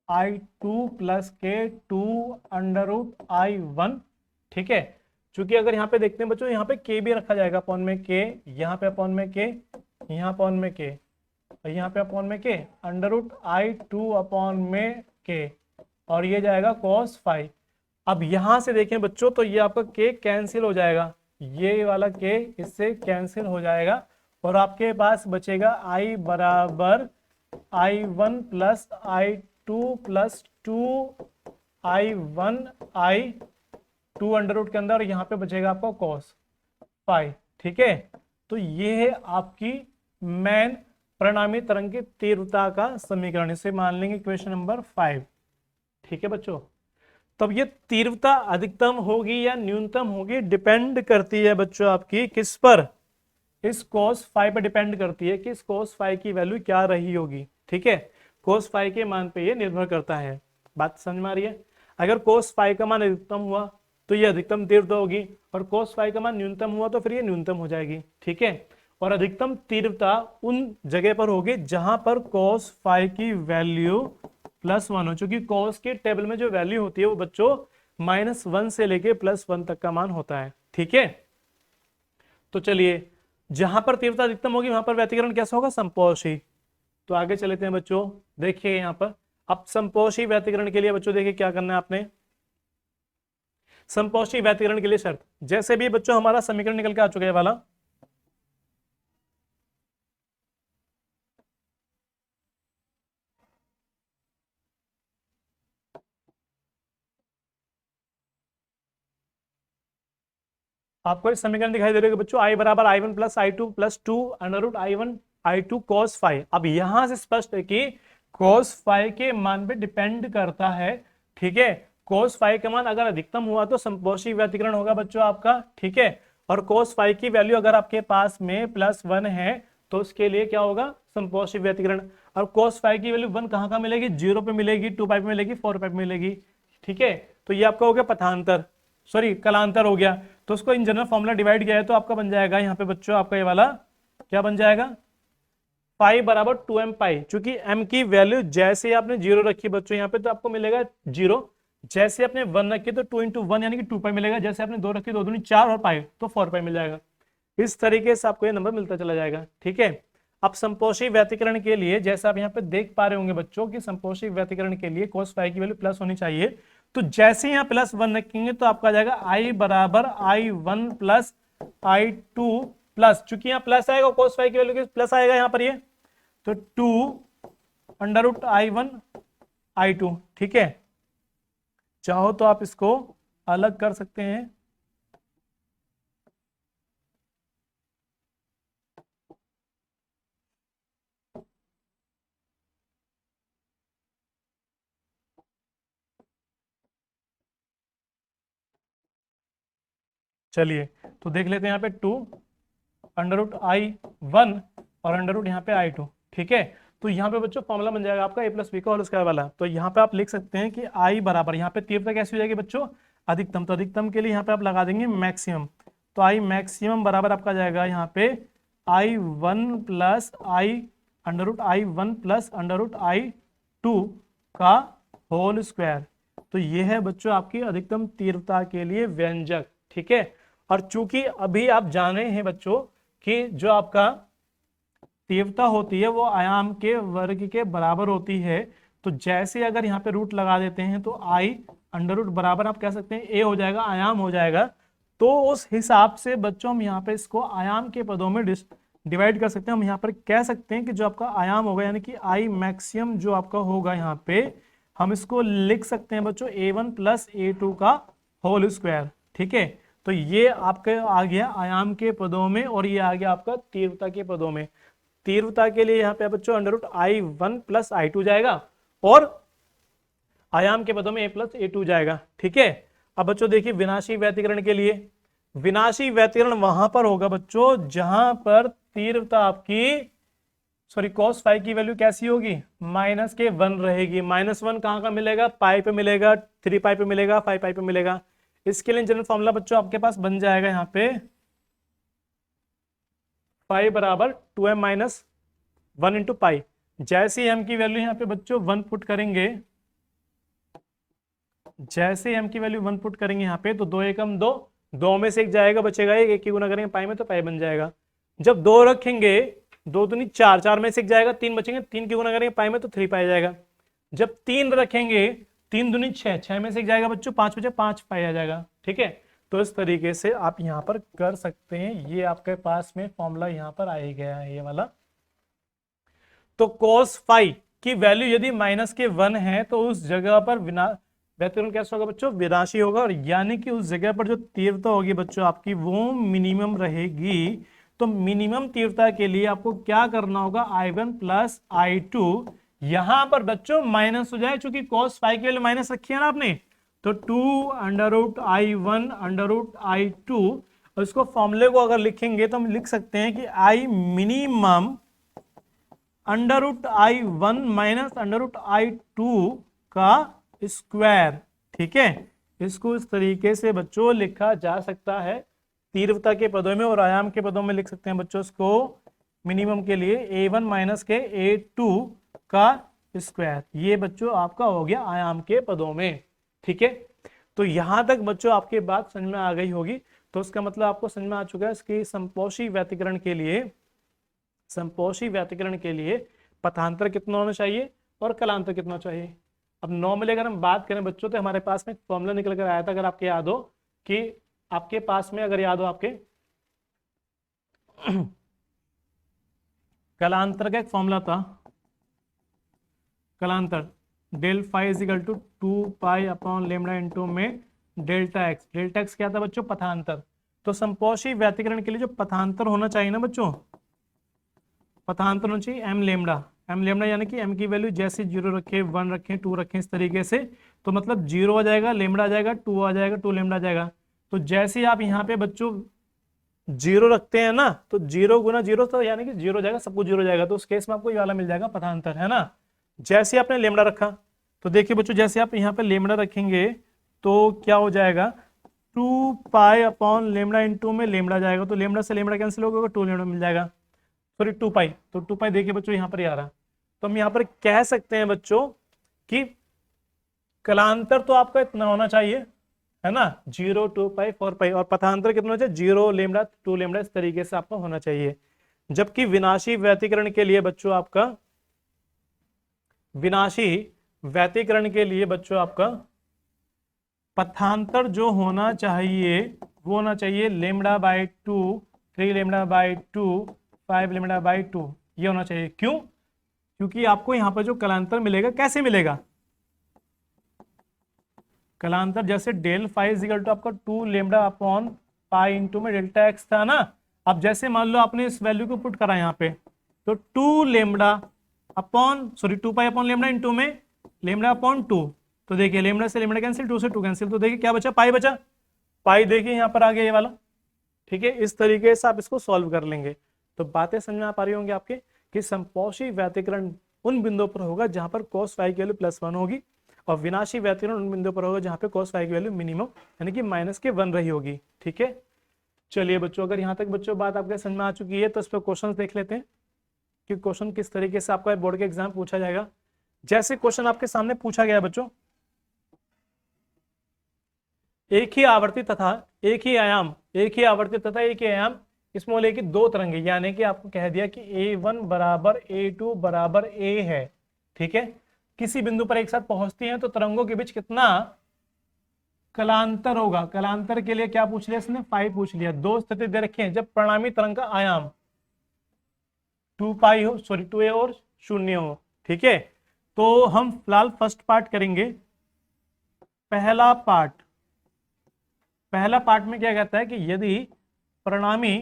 I2 प्लस के 2 अंडर रूट I1, ठीक है, क्योंकि अगर यहाँ पे देखते हैं बच्चों यहाँ पे के भी रखा जाएगा अपॉन में के, यहाँ पे अपॉन में के, यहाँ अपॉन में के, और यहाँ पे अपॉन में के, अंडर रूट I2 अपॉन में के, और ये जाएगा cos फाई। अब यहां से देखें बच्चों तो ये आपका के कैंसिल हो जाएगा, ये वाला के इससे कैंसिल हो जाएगा, और आपके पास बचेगा I बराबर I1 plus I2 plus 2I1 I2 under root के अंदर, यहाँ पे बचेगा आपका cos फाई। ठीक है, तो ये है आपकी मेन परिणामी तरंग की तीव्रता का समीकरण, इसे मान लेंगे इक्वेशन नंबर 5। ठीक है बच्चों, तब ये तीव्रता अधिकतम होगी या न्यूनतम होगी, डिपेंड करती है बच्चों आपकी किस पर? इस cos फाई पर डिपेंड करती है कि इस cos फाई की वैल्यू क्या रही होगी। ठीक है, cos फाई के मान पे ये निर्भर करता है। बात समझ में आ रही है? अगर cos फाई का मान अधिकतम हुआ तो ये अधिकतम तीव्रता होगी, और cos फाई का मान न्यूनतम हुआ तो फिर ये न्यूनतम हो जाएगी। ठीक है, और अधिकतम तीव्रता उन जगह पर होगी जहां पर cos फाई की वैल्यू +1 हो, चूंकि cos के टेबल में जो वैल्यू होती है वो बच्चों -1 से लेके +1 तक का मान होता है। ठीक है, तो चलिए जहां पर तीव्रता अधिकतम होगी वहां पर व्यतिकरण कैसा होगा? समपोषी। तो आगे चलते हैं बच्चों, देखिए यहां पर अब समपोषी व्यतिकरण के लिए बच्चों देखिए क्या करना है आपने। समपोषी व्यतिकरण के लिए शर्त, जैसे भी बच्चों हमारा समीकरण निकल के आ चुका है वाला, आपको इस समीकरण दिखाई दे रहा है बच्चों, I बराबर I1 plus I2 plus 2 under root I1 I2 cos phi. अब यहां से स्पष्ट है कि cos फाई के मान पे डिपेंड करता है। ठीक है, cos फाई का मान अगर अधिकतम हुआ तो समपोषी व्यतिकरण होगा बच्चों आपका। ठीक है, और cos फाई की वैल्यू अगर आपके पास में +1 है तो उसके लिए क्या होगा? समपोषी व्यतिकरण। और cos फाई की वैल्यू 1 कहाँ मिलेगी? 0 पे मिलेगी, 2 पाई पे मिलेगी, 4 पाई पे मिलेगी। ठीक है, तो ये आपका हो गया पथांतर, सॉरी कलांतर हो गया। तो उसको इन जनरल फॉर्मूला डिवाइड किया है तो आपका बन जाएगा यहाँ पे बच्चों आपका ये वाला क्या बन जाएगा? पाई बराबर 2m पाई, चूंकि m की वैल्यू जैसे आपने 0 रखी बच्चों यहाँ पे तो आपको मिलेगा 0, जैसे आपने 1 रखी तो 2 × 1 यानी कि 2 पाई मिलेगा, जैसे आपने 2 रखी 2 दूनी 4 और पाई तो 4 पाई मिल जाएगा। इस तरीके से आपको ये नंबर मिलता चला जाएगा। ठीक है, अब संपोषी व्यतिकरण के लिए जैसे आप यहाँ पे देख पा रहे होंगे बच्चों कि संपोषी व्यतिकरण के लिए cos फाई की वैल्यू प्लस होनी चाहिए। तो जैसे यहाँ +1 रखेंगे तो आपका आ जाएगा I बराबर I1 प्लस I2 प्लस, चूंकि यहाँ प्लस आएगा cos फाई की वैल्यू के प्लस आएगा यहाँ पर ये, तो 2 √I1 I2। ठीक है, चाहो तो आप इसको अलग कर सकते हैं। चलिए तो देख लेते हैं यहाँ पे 2 √I1 और √ यहाँ पे I2। ठीक है, तो यहाँ पे बच्चों फॉर्मूला बन जाएगा आपका a + b का होल स्क्वायर वाला। तो यहाँ पे आप लिख सकते हैं कि I बराबर, यहाँ पे तीव्रता कैसी हो जाएगी बच्चों, अधिकतम। तो अधिकतम के लिए यहाँ पे आप लगा देंगे मैक्सिमम। तो I मैक्सिमम बराबर आपका जाएगा यहाँ पे I1 plus √I1 plus √I2 का होल स्क्वायर। तो ये है बच्चों आपकी अधिकतम तीव्रता के लिए व्यंजक। ठीक है, और चूंकि अभी आप जाने हैं बच्चों कि जो आपका तीव्रता होती है वो आयाम के वर्ग के बराबर होती है, तो जैसे अगर यहाँ पे रूट लगा देते हैं तो I √ बराबर आप कह सकते हैं a हो जाएगा, आयाम हो जाएगा। तो उस हिसाब से बच्चों हम यहाँ पे इसको आयाम के पदों में डिवाइड कर सकते हैं। हम यहाँ पर कह सकते हैं कि जो आपका आयाम होगा यानी कि I मैक्सिमम जो आपका होगा यहाँ पे, हम इसको लिख सकते हैं बच्चों a1 प्लस a2 का होल स्क्वायर। ठीक है, तो ये आपके आ गया आयाम के पदों में और ये आ गया आपका तीव्रता के पदों में। तीव्रता के लिए यहाँ पे बच्चों √I1 प्लस I2 जाएगा और आयाम के पदों में a प्लस a2 जाएगा। ठीक है, अब बच्चों देखिए विनाशी व्यतिकरण के लिए, विनाशी व्यतिकरण वहां पर होगा बच्चों जहां पर तीव्रता आपकी cos फाई की वैल्यू कैसी होगी, -1 रहेगी। -1 कहां का मिलेगा, पाई पे मिलेगा, 3 पाई पे मिलेगा, 5 पाई पे मिलेगा। इसके लिए जनरल फॉर्मूला बच्चों आपके पास बन जाएगा यहाँ पे पाई बराबर 2m - 1 × पाई। जैसे m की वैल्यू यहाँ पे बच्चों 1 पुट करेंगे, जैसे m की वैल्यू 1 पुट करेंगे यहाँ पे, तो 2 एकम 2, 2 में से एक जाएगा, बचेगा 1 की गुना करेंगे पाई में तो पाई बन जाएगा। जब 2 रखेंगे, 2 दूनी 4, 4 में से एक जाएगा, 3 बचेंगे, 3 की गुना करेंगे पाई में तो 3 पाई जाएगा। जब 3 रखेंगे, 3 दूनी 6, 6 में से एक जाएगा बच्चों, 5 बचे, 5 पाई आ जाएगा। ठीक है, तो इस तरीके से आप यहाँ पर कर सकते हैं। ये आपके पास में फॉर्मूला यहाँ पर आ ही गया है ये वाला। तो cos फाई की वैल्यू यदि -1 है तो उस जगह पर व्यतिकरण कैसा होगा बच्चों, विनाशी होगा, और यानी कि उस जगह पर जो तीव्रता होगी बच्चों आपकी वो मिनिमम रहेगी। तो मिनिमम तीव्रता के लिए आपको क्या करना होगा, I1 प्लस I2, यहां पर बच्चों माइनस हो जाए, चूंकि cos फाई की वैल्यू माइनस रखी है ना आपने, तो 2 √I1 √I2, और इसको फॉर्मूले को अगर लिखेंगे तो हम लिख सकते हैं कि I minimum √I1 minus √I2 का स्क्वायर। ठीक है, इसको इस तरीके से बच्चों लिखा जा सकता है तीव्रता के पदों में, और आयाम के पदों में लिख सकते हैं बच्चों इसको मिनिमम के लिए a1 माइनस के a2 का स्क्वायर। ये बच्चों आपका हो गया आयाम के पदों में। ठीक है, तो यहां तक बच्चों आपकी बात समझ में आ गई होगी। तो इसका मतलब आपको समझ में आ चुका है इसकी संपोषी व्यतिकरण के लिए, संपोषी व्यतिकरण के लिए पथांतर कितना होना चाहिए और कलांतर कितना चाहिए। अब नॉर्मली अगर हम बात करें बच्चों तो हमारे पास में फॉर्मूला निकल कर आया था, अगर आपके याद हो कि आपके पास में अगर याद हो आपके कलांतर का एक फॉर्मूला था, कलांतर del phi is equal to 2 pi upon lambda into में डेल्टा एक्स। डेल्टा एक्स क्या था बच्चों, पथांतर। तो संपोषी व्यतिकरण के लिए जो पथांतर होना चाहिए ना बच्चों, पथांतर होना चाहिए एम लेमडा। एम लेमडा यानी कि एम की वैल्यू जैसे 0 रखे, 1 रखें, 2 रखें, इस तरीके से, तो मतलब 0 आ जाएगा, लेमडा आ जाएगा, 2 आ जाएगा, 2 लेमडा आ जाएगा। तो जैसे आप यहाँ पे बच्चों 0 रखते हैं ना, तो 0 गुना 0 तो यानी कि 0 जाएगा, सब कुछ 0 जाएगा, तो उस केस में आपको ये वाला मिल जाएगा पथांतर, है ना। जैसे आपने लेमडा रखा, तो देखिए बच्चों जैसे आप यहाँ पे लेमडा रखेंगे तो क्या हो जाएगा, 2 पाई अपॉन लेमडा इंटू में लेमडा जाएगा, तो लेमडा से लेमडा कैंसिल हो गया, 2 लेमडा मिल जाएगा, सॉरी 2 पाई। तो 2 पाई देखिए बच्चों यहाँ पर ही आ रहा। तो हम यहाँ पर कह सकते हैं बच्चों कि कलांतर तो आपका इतना होना चाहिए, है ना, 0, 2 पाई, 4 पाई, और पथांतर कितना होना चाहिए, 0 लेमडा, 2 लेमडा, इस तरीके से आपका होना चाहिए। जबकि विनाशी व्यतिकरण के लिए बच्चों आपका, विनाशी व्यतिकरण के लिए बच्चों आपका पथांतर जो होना चाहिए वो होना चाहिए λ/2, 3λ/2, 5λ/2, ये होना चाहिए। क्यों? क्योंकि आपको यहां पर जो कलांतर मिलेगा कैसे मिलेगा? कलांतर जैसे डेल फाइ इजिकल टू आपका 2λ/π इंटू में डेल्टा एक्स था ना। अब जैसे मान लो आपने इस वैल्यू को पुट करा यहाँ पे, तो 2π/λ इंटू में λ/2, तो देखिए λ से λ कैंसिल, 2 से 2 कैंसिल, तो देखिए क्या बचा? पाई बचा। पाई देखिए यहाँ पर आ गया ये वाला। ठीक है, इस तरीके से आप इसको सॉल्व कर लेंगे। तो बातें समझ में आ पा रही होंगी आपके कि समपोषी व्यतिकरण उन बिंदुओं पर होगा जहां पर cos फाइ की वैल्यू +1 होगी, और विनाशी व्यतिकरण उन बिंदुओं पर होगा जहां पे cos फाइ की वैल्यू मिनिमम यानी कि -1 रही होगी। ठीक है, चलिए बच्चों, अगर यहाँ तक बच्चों बात आपके समझ में आ चुकी है तो इस पर क्वेश्चन देख लेते हैं कि क्वेश्चन किस तरीके से आपका बोर्ड के एग्जाम पूछा जाएगा। जैसे क्वेश्चन आपके सामने पूछा गया बच्चों, एक ही आवर्ती तथा एक ही आयाम, एक ही आवर्ती तथा एक ही आयाम स्मॉल ए की दो तरंगे, यानी कि आपको कह दिया कि A1 बराबर A2 बराबर A है। ठीक है, किसी बिंदु पर एक साथ पहुंचती हैं तो तरंगों के बीच कितना कलांतर होगा? कलांतर के लिए क्या पूछ लिया इसने? 5 पूछ लिया। दो स्थिति दे रखी है जब परिणामी तरंग का आयाम 2π हो, सॉरी 2a और 0 हो। ठीक है, तो हम फिलहाल फर्स्ट पार्ट करेंगे। पहला पार्ट में क्या कहता है कि यदि परिणामी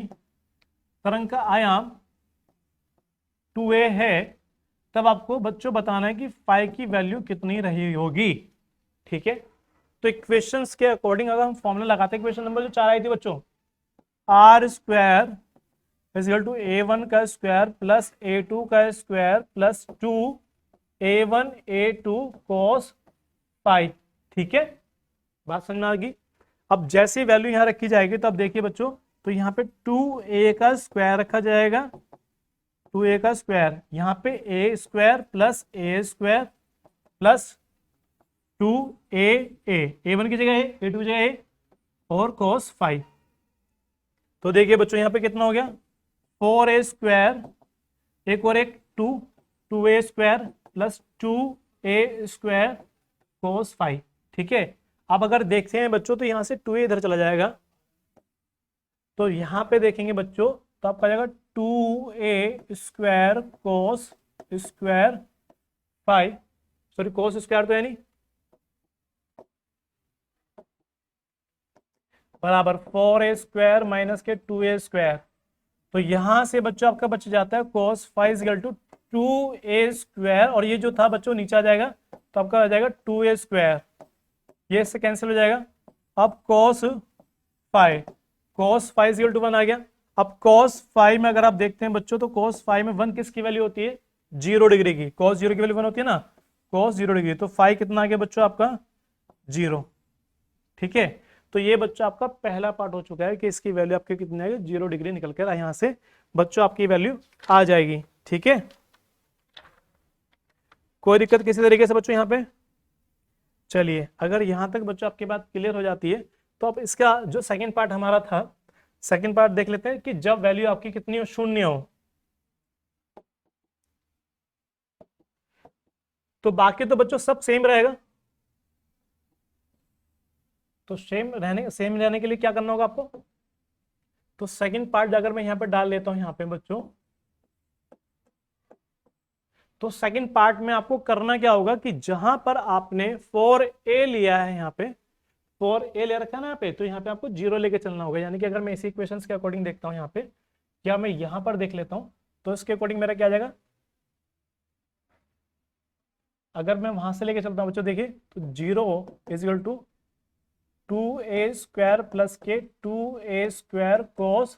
तरंग का आयाम 2a है तब आपको बच्चों बताना है कि फाइ की वैल्यू कितनी रही होगी। ठीक है, तो इक्वेशंस के अकॉर्डिंग अगर हम फॉर्मूला लगाते हैं, इक्वेशन नंबर जो 4 आई थी बच्चों, r square equal to A1 का स्क्वायर प्लस A2 का square plus 2A1 A2 cos phi. ठीक है, बात समझ में आ गई। अब जैसी वैल्यू यहां रखी जाएगी तो अब देखिए बच्चों, तो यहाँ पे 2a का स्क्वायर रखा जाएगा, 2a का स्क्वायर, यहाँ पे a square plus a square plus 2a1 की जगह a2 की जगह a और cos फाइ। तो देखिए बच्चों यहाँ पे कितना हो गया? 4a स्क्वायर, एक और एक 2a square plus 2a square cos phi. ठीक है, अब अगर देखते हैं बच्चों तो यहां से 2a इधर चला जाएगा, तो यहां पे देखेंगे बच्चों तो आपका जाएगा 2a square cos square phi, sorry cos square तो है नहीं, बराबर 4a स्क्वायर माइनस के 2a स्क्वायर। तो यहां से बच्चों आपका बच जाता है cos phi equal to 2a square, और ये जो था बच्चों नीचे आ जाएगा तो आपका आ जाएगा 2a स्क्वायर, ये इससे कैंसिल हो जाएगा। अब cos फाइ इक्वल टू 1 आ गया। अब cos फाइ में अगर आप देखते हैं बच्चों तो cos फाइ में 1 किसकी वैल्यू होती है? 0 डिग्री की। cos 0 की वैल्यू 1 होती है ना, cos 0 डिग्री, तो फाइ कितना आ गया बच्चों आपका? 0। ठीक है, तो ये बच्चों आपका पहला पार्ट हो चुका है कि इसकी वैल्यू आपके कितनी आएगी? 0 डिग्री निकल कर यहां से बच्चों आपकी वैल्यू आ जाएगी। ठीक है, कोई दिक्कत किसी तरीके से बच्चों यहाँ पे? चलिए, अगर यहां तक बच्चों आपकी बात क्लियर हो जाती है तो अब इसका जो सेकंड पार्ट हमारा था, सेकंड पार्ट देख लेते हैं कि जब वैल्यू आपकी कितनी हो? 0 हो। तो बाकी तो बच्चों सब सेम रहेगा, तो सेम रहने के लिए क्या करना होगा आपको? तो सेकंड पार्ट अगर मैं यहाँ पे डाल लेता हूं यहाँ पे बच्चों, तो सेकंड पार्ट में आपको करना क्या होगा कि जहां पर आपने 4a लिया है, यहाँ पे 4a ले रखा है ना यहाँ पे, तो यहाँ पे आपको 0 लेके चलना होगा। यानी कि अगर मैं इसी इक्वेशंस के अकॉर्डिंग देखता हूँ यहाँ पे, क्या मैं यहाँ पर देख लेता हूँ तो इसके अकॉर्डिंग मेरा क्या आ जाएगा? अगर मैं वहां से लेके चलता हूँ बच्चों, देखिए तो 0 is equal to 2a square plus के 2a स्क्वायर cos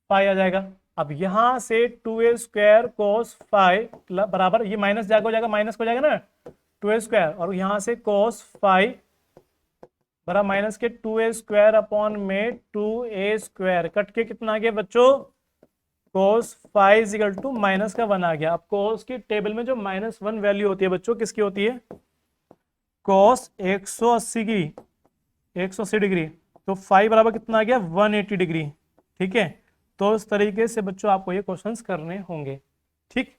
फाइ आ जाएगा। अब यहां से 2a स्क्वायर cos फाइ बराबर, ये माइनस जाएगा, हो जाएगा माइनस, हो जाएगा ना 2a स्क्वायर, और यहां से cos फाइ बराबर माइनस के 2a स्क्वायर अपॉन में 2a स्क्वायर, कट के कितना आ गया बच्चों? cos phi equal to minus का 1 आ गया। अब cos की टेबल में जो -1 वैल्यू होती है बच्चों, किसकी होती है? cos 180 की, 180 डिग्री, तो फाइ बराबर कितना आ गया? 180 डिग्री। ठीक है, तो इस तरीके से बच्चों आपको ये क्वेश्चंस करने होंगे। ठीक,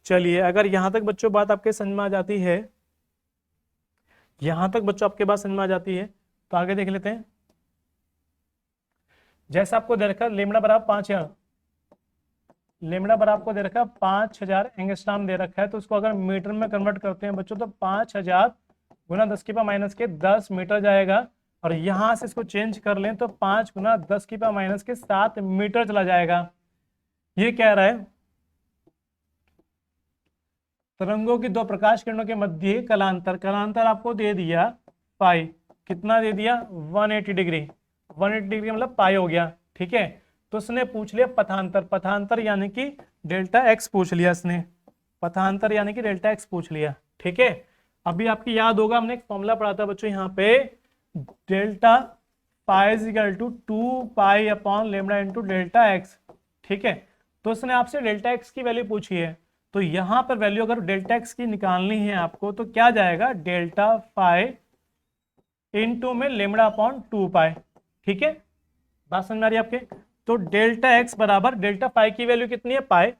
चलिए अगर यहां तक बच्चों बात आपके समझ में आ जाती है, यहां तक बच्चों आपके बात समझ में आ जाती है, तो आगे देख लेते हैं। जैसे आपको दे रखा लेमड़ा बराबर 5000, लेमड़ा बराबर आपको दे रखा है 5000 एंगस्ट्रॉम दे रखा है, तो उसको अगर मीटर में कन्वर्ट करते हैं बच्चों तो 5000 गुना 10 की पावर माइनस के 10 मीटर जाएगा। और यहां से इसको चेंज कर लें तो 5 गुना 10 की पावर माइनस के 7 मीटर चला जाएगा। ये कह रहा है तरंगों की दो प्रकाश किरणों के मध्य कलांतर, कलांतर आपको दे दिया पाई, कितना दे दिया 180 डिग्री, 180 डिग्री मतलब पाई हो गया। ठीक है, तो उसने पूछ लिया पथांतर, पथांतर यानी कि डेल्टा एक्स पूछ लिया इसने, पथांतर यानी कि डेल्टा एक्स पूछ लिया। ठीक है, अभी आपकी याद होगा हमने एक फॉर्मूला पढ़ा था बच्चों यहाँ पे, delta pi is equal to 2 pi upon lambda into delta x. ठीक है, तो उसने आपसे डेल्टा एक्स की वैल्यू पूछी है, तो यहां पर वैल्यू अगर डेल्टा एक्स की निकालनी है आपको तो क्या जाएगा, डेल्टा पाई इनटू में लेमडा अपॉन 2 पाई। ठीक है, बात समझ में आ रही है आपके? तो डेल्टा एक्स बराबर डेल्टा पाई की वैल्यू कितनी है पाई,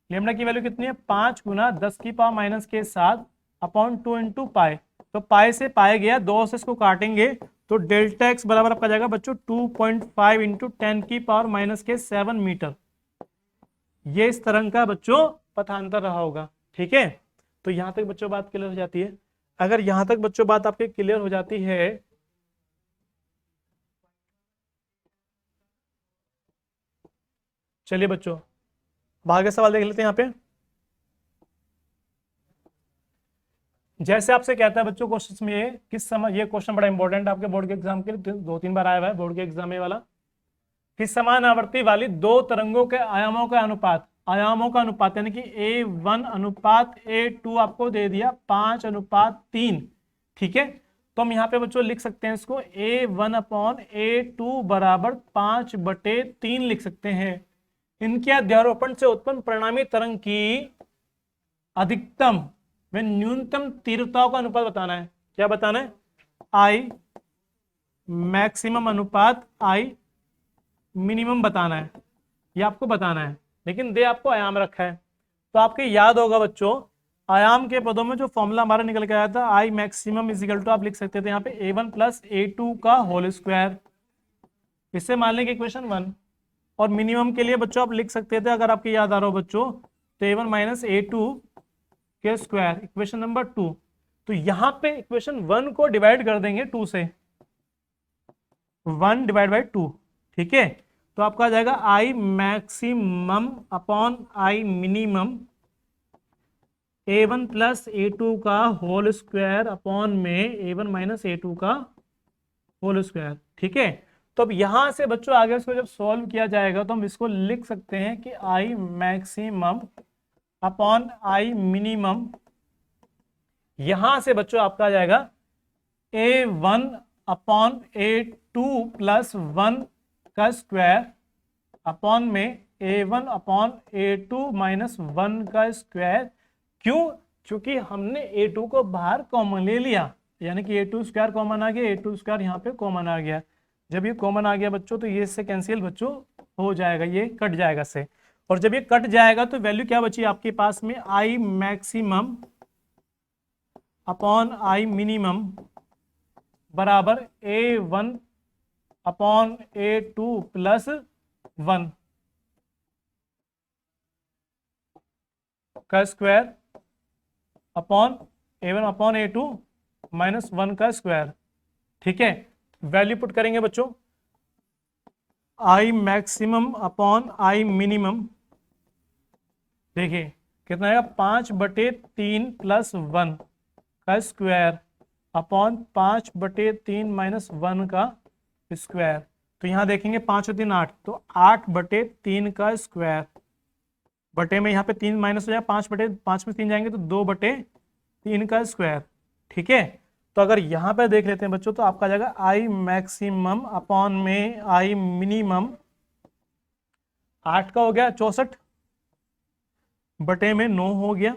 लेमडा की वैल्यू कितनी है 5 गुना 10 की पावर माइनस के 7 अपॉन 2 इंटू पाई। तो पाई से पाए गया, 2 से इसको काटेंगे तो डेल्टा एक्स बराबर आपका जाएगा बच्चों 2.5 इंटू 10 की पावर माइनस के 7 मीटर। ये इस तरंग का बच्चों पथांतर रहा होगा। ठीक है, तो यहां तक बच्चों बात क्लियर हो जाती है। अगर यहां तक बच्चों बात आपके क्लियर हो जाती है, चलिए बच्चों आगे सवाल देख लेते हैं। यहाँ पे जैसे आपसे कहता है बच्चों क्वेश्चन में ये किस समय, ये क्वेश्चन बड़ा इंपॉर्टेंट आपके बोर्ड के एग्जाम के लिए, 2-3 बार आया हुआ है बोर्ड के एग्जाम में वाला, कि समान आवृत्ति वाली दो तरंगों के आयामों का अनुपात, आयामों का अनुपात यानी कि A1 अनुपात A2 आपको दे दिया 5:3। ठीक है, तो हम यहाँ पे बच्चों लिख सकते हैं इसको A1 अपॉन A2 बराबर 5/3 लिख सकते हैं। इनके अध्यारोपण से उत्पन्न परिणामी तरंग की अधिकतम व न्यूनतम तीव्रताओं का अनुपात बताना है। क्या बताना है, आई मैक्सिमम अनुपात आई मिनिमम बताना है, ये आपको बताना है। लेकिन दे आपको आयाम रखा है, तो आपके याद होगा बच्चों आयाम के पदों में जो फॉर्मूला हमारा निकल के आया था I maximum is equal to, आप लिख सकते थे यहाँ पे A1 प्लस A2 का होल स्क्वायर, इससे मान लेंगे इक्वेशन 1। और मिनिमम के लिए बच्चों आप लिख सकते थे अगर आपको याद आ रहा हो बच्चों, तो A1 माइनस A2 के स्क्वायर, इक्वेशन नंबर 2। तो यहाँ पे इक्वेशन 1 को डिवाइड कर देंगे 2 से, 1 डिवाइड बाई 2। ठीक है, तो आपका आ जाएगा I maximum upon I minimum A1 plus A2 का होल स्क्वायर अपॉन में A1 माइनस A2 का होल स्क्वायर। ठीक है, तो अब यहां से बच्चों आगे इसको जब सॉल्व किया जाएगा तो हम इसको लिख सकते हैं कि I maximum upon I minimum, यहां से बच्चों आपका आ जाएगा A1 अपॉन A2 प्लस 1 का स्क्वायर अपॉन में A1 अपॉन A2 माइनस 1 का स्क्वायर। क्यों? क्योंकि हमने A2 को बाहर कॉमन ले लिया, यानी कि A2 स्क्वायर कॉमन आ गया, A2 स्क्वायर यहाँ पे कॉमन आ गया। जब ये कॉमन आ गया बच्चों तो ये इससे कैंसिल बच्चों हो जाएगा, ये कट जाएगा से। और जब ये कट जाएगा तो वैल्यू क्या बची आपके पास में, I maximum upon I minimum बराबर A1 अपॉन A2 प्लस 1 का square upon A1 upon A2 minus 1 का स्क्वायर। ठीक है, वैल्यू पुट करेंगे बच्चों, I maximum upon I minimum, देखिए कितना आएगा 5/3 प्लस 1 का स्क्वायर अपॉन 5/3 माइनस 1 का स्क्वायर। तो यहाँ देखेंगे 5 और 3 8, तो 8/3 का स्क्वायर बटे में यहाँ पे 3 माइनस हो जाएगा, 5/5 में 3 जाएंगे तो 2/3 का स्क्वायर। ठीक है, तो अगर यहाँ पे देख लेते हैं बच्चों तो आपका जाएगा आई मैक्सिमम अपॉन में आई मिनिमम, 8 का हो गया 64 बटे में 9 हो गया,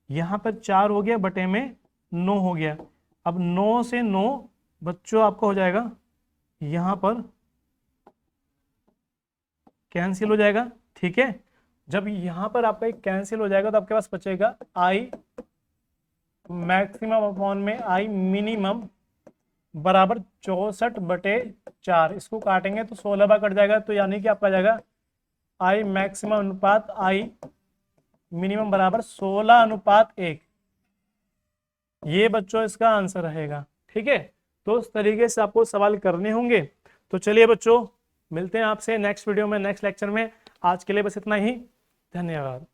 यहाँ पर 4 हो गया बटे में 9 हो गया। अब 9 से 9 बच्चों आपका हो जाएगा यहाँ पर कैंसिल हो जाएगा, ठीक है। जब यहाँ पर आपका एक कैंसिल हो जाएगा तो आपके पास बचेगा आई मैक्सिमम अपॉन में आई मिनिमम बराबर 64/4। इसको काटेंगे तो 16 बार कट जाएगा, तो यानी कि आपका जाएगा आई मैक्सिमम अनुपात आई मिनिमम बराबर 16:1। ये बच्चों इसका आंसर रहेगा, ठीक है। तो उस तरीके से आपको सवाल करने होंगे। तो चलिए बच्चों, मिलते हैं आपसे नेक्स्ट वीडियो में, नेक्स्ट लेक्चर में। आज के लिए बस इतना ही, धन्यवाद।